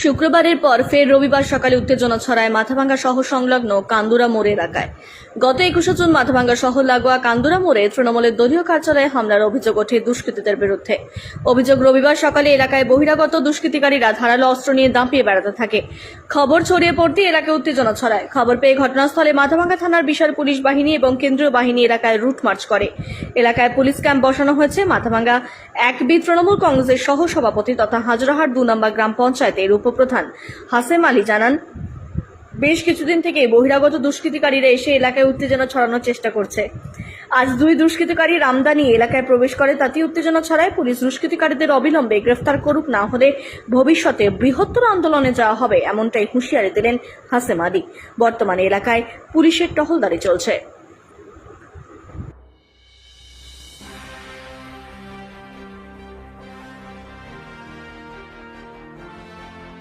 শুক্রবারের পর ফের রবিবার সকালে উত্তেজনা ছড়ায় মাথাভাঙ্গা শহর সংলগ্ন কান্দুরা মোড় এলাকায়। গত 21 জুন মাথাভাঙ্গা শহর লাগোয়া কান্দুরা মোড়ে তৃণমূলের দলীয় কার্যালয়ে হামলার অভিযোগ ওঠে দুষ্কৃতীদের বিরুদ্ধে। অভিযোগ, রবিবার সকালে এলাকায় বহিরাগত দুষ্কৃতিকারীরা ধারালো অস্ত্র নিয়ে দাপিয়ে বেড়াতে থাকে। খবর ছড়িয়ে পড়তে এলাকায় উত্তেজনা ছড়ায়। খবর পেয়ে ঘটনাস্থলে মাথাভাঙ্গা থানার বিশাল পুলিশ বাহিনী এবং কেন্দ্রীয় বাহিনী এলাকায় রুট মার্চ করে। এলাকায় পুলিশ ক্যাম্প বসানো হয়েছে। মাথাভাঙ্গা 1B তৃণমূল কংগ্রেসের সহ সভাপতি তথা হাজরাহাট 2 নম্বর গ্রাম পঞ্চায়েতের উপপ্রধান হাসেম আলী জানান, বেশ কিছুদিন থেকে বহিরাগত দুষ্কৃতিকারীরা এসে এলাকায় উত্তেজনা ছড়ানোর চেষ্টা করছে। আজ 2 দুষ্কৃতিকারী রামদানি এলাকায় প্রবেশ করে, তাতে উত্তেজনা ছড়ায়। পুলিশ দুষ্কৃতিকারীদের অবিলম্বে গ্রেফতার করুক, না হলে ভবিষ্যতে বৃহত্তর আন্দোলনে যাওয়া হবে, এমনটাই হুঁশিয়ারি দিলেন হাসেম আলী। বর্তমানে এলাকায় পুলিশের টহলদারি চলছে।